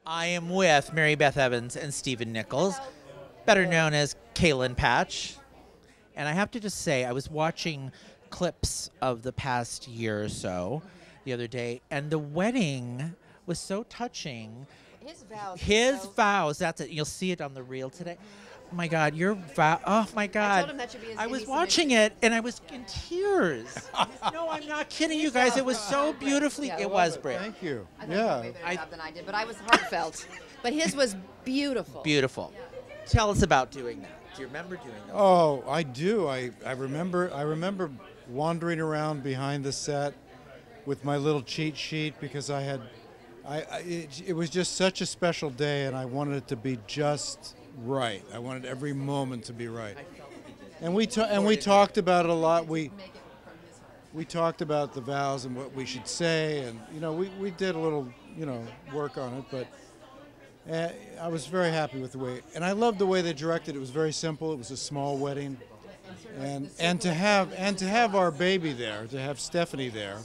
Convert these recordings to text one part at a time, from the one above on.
I am with Mary Beth Evans and Stephen Nichols, better known as Kayla and Patch. And I have to just say, I was watching clips of the past year or so the other day, and the wedding was so touching. His vows. His vows, that's it. You'll see it on the reel today. Oh my God, your vow. Oh my God. I told him that should be his I was Emmy watching submission. it and I was in tears. No, I'm not kidding you guys. It was so beautifully. Yeah. It was, Britt. Thank you. I thought you Yeah. did a way better job than I did, but I was heartfelt. But his was beautiful. Beautiful. Tell us about doing that. Do you remember doing that? Oh, I do. I remember wandering around behind the set with my little cheat sheet because it was just such a special day and I wanted it to be just right. I wanted every moment to be right. And we talked about it a lot. We talked about the vows and what we should say, and we did a little work on it, but I was very happy with the way, and I loved the way they directed. It was very simple. It was a small wedding, and to have our baby there, to have Stephanie there,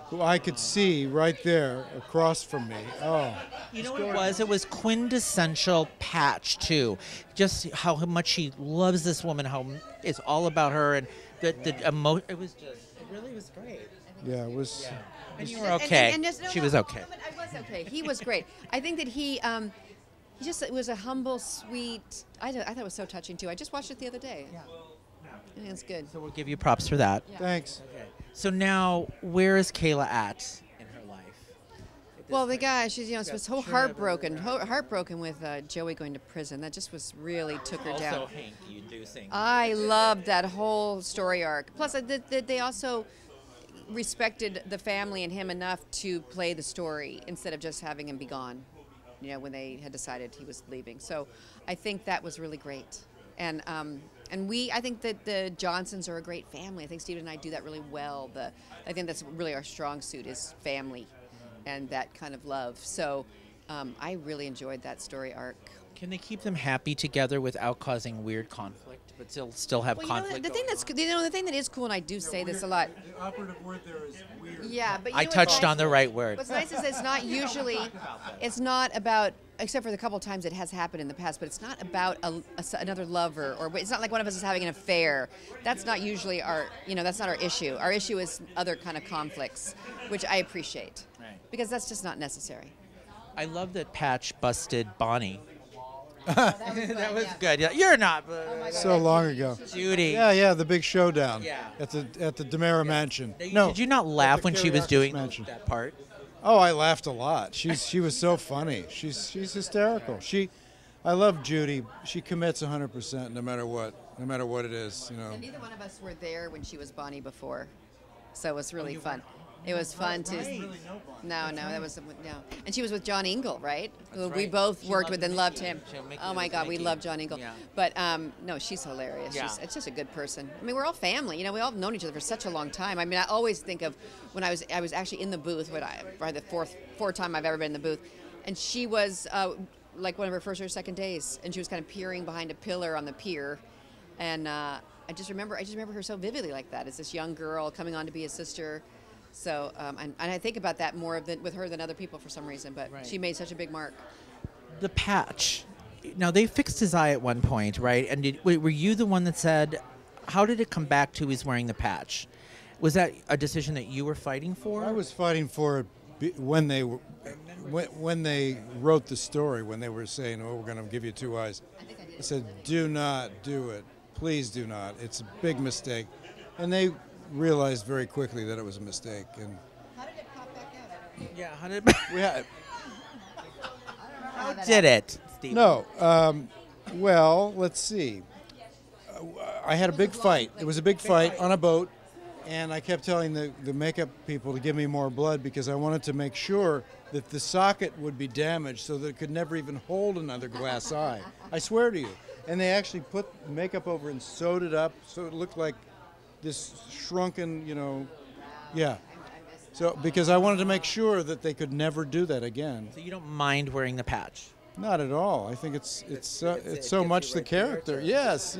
who I could see right there across from me. Oh, you know what it was? It was quintessential Patch too. Just how much he loves this woman, how it's all about her, and the emotion. It really was great. Yeah, it was. Yeah. And you were okay. She was okay. I was okay. He was great. I think that he just was a humble, sweet. I thought it was so touching too. I just watched it the other day. Yeah. I think it's good. So we'll give you props for that. Yeah. Thanks. Okay. So now, where is Kayla at in her life? Well, the guy, she's was so heartbroken with Joey going to prison. That just was really took her down. Also hanky-inducing. I loved that whole story arc. Plus, they also respected the family and him enough to play the story instead of just having him be gone, when they had decided he was leaving. So I think that was really great. And I think that the Johnsons are a great family. I think Steve and I do that really well. I think that's really our strong suit is family and that kind of love. So I really enjoyed that story arc. Can they keep them happy together without causing weird conflict, but still have conflict? The thing that is cool, and I do say this a lot. The operative word there is weird. Yeah, but I touched on the right word. What's nice is it's not about, except for the couple times it has happened in the past, but it's not about another lover, or it's not like one of us is having an affair. That's not usually that's not our issue. Our issue is other kind of conflicts, which I appreciate, because that's just not necessary. I love that Patch busted Bonnie. That was Good. Yeah, you're not. So long ago. Judy. Yeah, the big showdown. Yeah. At the DeMera Mansion. Did you not laugh when she was Kiriakis doing Mansion. that part? Oh, I laughed a lot. She was so funny. She's hysterical. I love Judy. She commits 100% no matter what it is. And neither one of us were there when she was Bonnie before, so it was really fun. It was fun to. No, that was no. And she was with John Ingle, right? Who we both worked with and loved him. Oh my God, we love John Ingle. Yeah. But no, she's hilarious. Yeah. She's just a good person. I mean, we're all family. We all known each other for such a long time. I mean, I always think of when I was actually in the booth. Probably the fourth time I've ever been in the booth, and she was like one of her first or second days, and she was kind of peering behind a pillar on the pier, and I just remember her so vividly like that as this young girl coming on to be a sister. So, and I think about that more with her than other people for some reason, but she made such a big mark. The Patch. Now, they fixed his eye at one point, right? And were you the one that said, how did it come back to he's wearing the patch? Was that a decision that you were fighting for? I was fighting for it when they wrote the story, when they were saying, oh, we're going to give you two eyes. I said, do not do it. Please do not. It's a big mistake. And they realized very quickly that it was a mistake. And How did it pop back out? Yeah, how did we had, how did it, Steve? no. Well, let's see. I had a big fight. It was a big fight on a boat, and I kept telling the makeup people to give me more blood because I wanted to make sure that the socket would be damaged so that it could never even hold another glass eye. I swear to you. And they actually put makeup over and sewed it up so it looked like this shrunken, yeah. So because I wanted to make sure that they could never do that again. So you don't mind wearing the patch? Not at all. I think it's so much the character. Yes,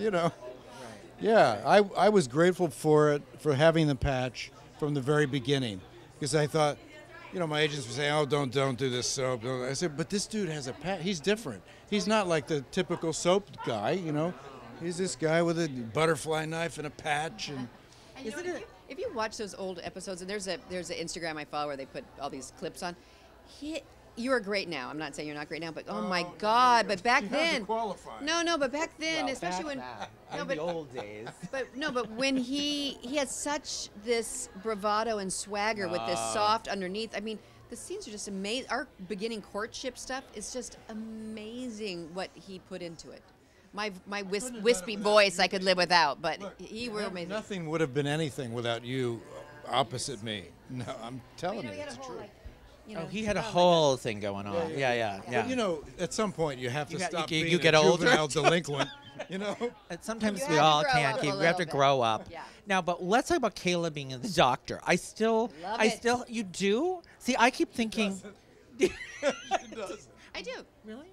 Yeah, I was grateful for having the patch from the very beginning because I thought my agents were saying, "Oh, don't do this soap." I said, "But this dude has a he's different. He's not like the typical soap guy, He's this guy with a butterfly knife and a patch." And if you watch those old episodes, and there's an Instagram I follow where they put all these clips on, you are great now. I'm not saying you're not great now, but oh my God! But back then, no, but back then, especially in the old days. But when he has such this bravado and swagger with this soft underneath. I mean, the scenes are just amazing. Our beginning courtship stuff is just amazing what he put into it. My wispy voice I could live without, but he was amazing. Nothing would have been anything without you opposite me. No, I'm telling you, it's true. He had a whole thing going on. Yeah. But, at some point you have to stop being you get a older. juvenile delinquent. And sometimes we all can't keep. We have to grow up. Yeah. Now, but let's talk about Kayla being the doctor. You do? See, I keep thinking. She does. I do. Really?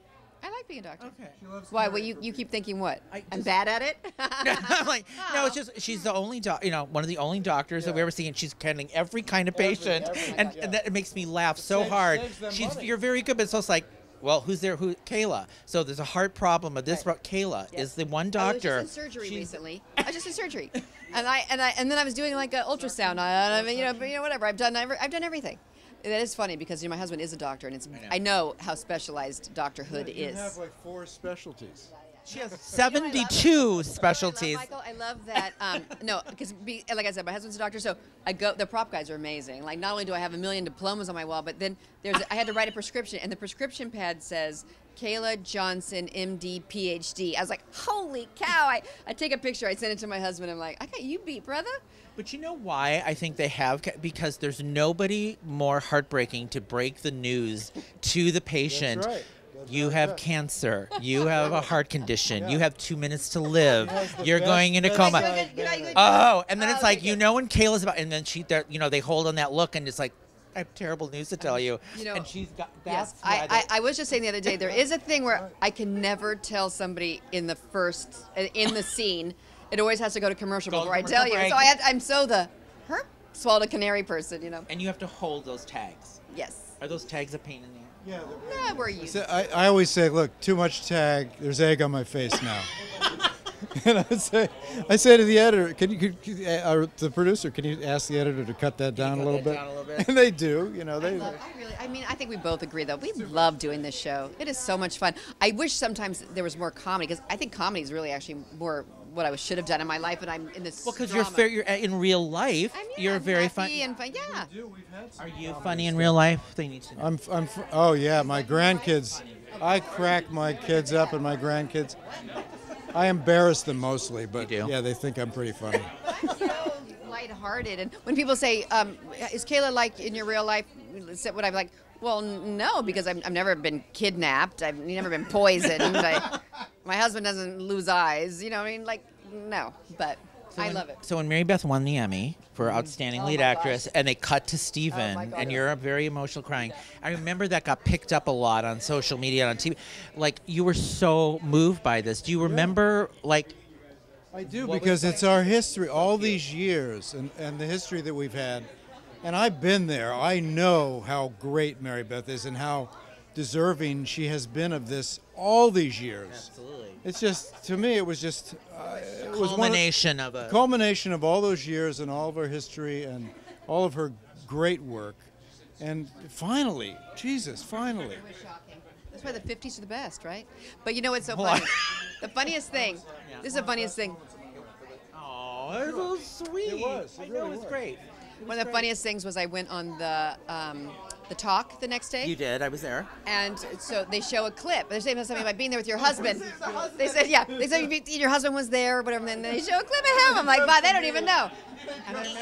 I like being a doctor. Okay. Why? Well, you keep thinking what? I'm bad at it? I'm like, no, it's just she's the only one of the only doctors that we ever see, and she's handling every kind of patient, and that it makes me laugh so hard. You're very good, but it's also like, well, who's there? Kayla. So there's a heart problem with this. Kayla is the one doctor. I was just in surgery recently. I was just in surgery, and then I was doing like an ultrasound. Whatever. I've done everything. That is funny because my husband is a doctor, and I know how specialized doctorhood is. You have like 4 specialties. She has 72 specialties. Michael, I love that. No, because like I said, my husband's a doctor, so the prop guys are amazing. Like, not only do I have 1 million diplomas on my wall, but then I had to write a prescription, and the prescription pad says Kayla Johnson, MD, PhD. I was like, holy cow! I take a picture, I send it to my husband. I'm like, I got you beat, brother. But you know why I think they have? Because there's nobody more heartbreaking to break the news to the patient. That's right. You have cancer. You have a heart condition. You have 2 minutes to live. You're going into coma. Oh, and then it's like, when Kayla's about, and then they hold on that look, and it's like, I have terrible news to tell you. And she's got. Yes, I was just saying the other day, there is a thing where I can never tell somebody in the scene. It always has to go to commercial before I tell you. Break. So I'm swallowed a canary person, And you have to hold those tags. Yes. Are those tags a pain in the ass? Yeah. No, we're used. I always say, look, too much tag. There's egg on my face now. And I say to the editor, the producer, can you ask the editor to cut that down a little bit? And they do. I think we both agree, though. We love doing this show. It is so much fun. I wish sometimes there was more comedy, because I think comedy is really actually more what I should have done in my life, and I'm in this. Well, because you're in real life. You're very funny. And fun. Yeah. Are you funny in real life? They need to know. Oh yeah, my grandkids. I crack my kids up and my grandkids. I embarrass them mostly, but yeah, they think I'm pretty funny. I'm so lighthearted, and when people say, "Is Kayla like in your real life?" What I'm like, well, no, because I've never been kidnapped. I've never been poisoned. My husband doesn't lose eyes. No. But I love it. So when Mary Beth won the Emmy for Outstanding Lead Actress, and they cut to Stephen, and you're very emotional crying, I remember that got picked up a lot on social media and on TV. Like, you were so moved by this. Do you remember, I do, because it's our history, all these years, and the history that we've had. And I've been there. I know how great Mary Beth is and how deserving she has been of this all these years. Absolutely. It's just, to me, it was just culmination of all those years and all of her history and all of her great work. And finally, finally. That's why the 50s are the best, right? But you know what's so funny? The funniest thing. This is the funniest thing. Oh, that's so sweet. It was. I know, it was great. One of the funniest things was I went on the talk the next day. You did. I was there. And so they show a clip. They're saying something about being there with your husband. They said, They said your husband was there or whatever. And then they show a clip of him. I'm like, wow, they don't even know.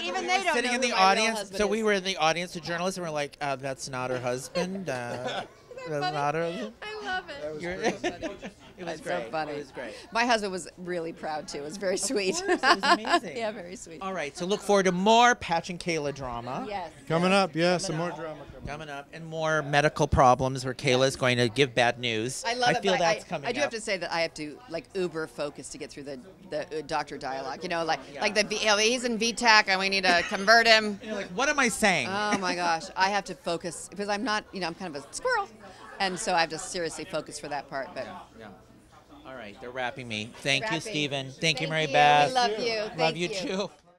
Even they don't sitting know in the who my real audience. husband So is. we were in the audience, the journalists, and we're like, that's not her husband. That's not her. I love it. You're- It was That's great. so funny. It was great. My husband was really proud too. It was very sweet. Of course, it was amazing. Yeah, very sweet. All right, so look forward to more Patch and Kayla drama. Yes. Coming up, yeah, some more drama Coming up, and more medical problems where Kayla is going to give bad news. I love it. feel but that's coming I do up. have to say that I have to like uber focus to get through the doctor dialogue. You know, like he's in VTAC and we need to convert him. You're like, what am I saying? Oh my gosh, I have to focus because I'm not. You know, I'm kind of a squirrel, and so I have to seriously focus for that part. But Yeah. All right, they're wrapping me. Thank you, Wrapping. Stephen. Thank you, Thank Mary you. Beth. We love you. Love Thank you you. too.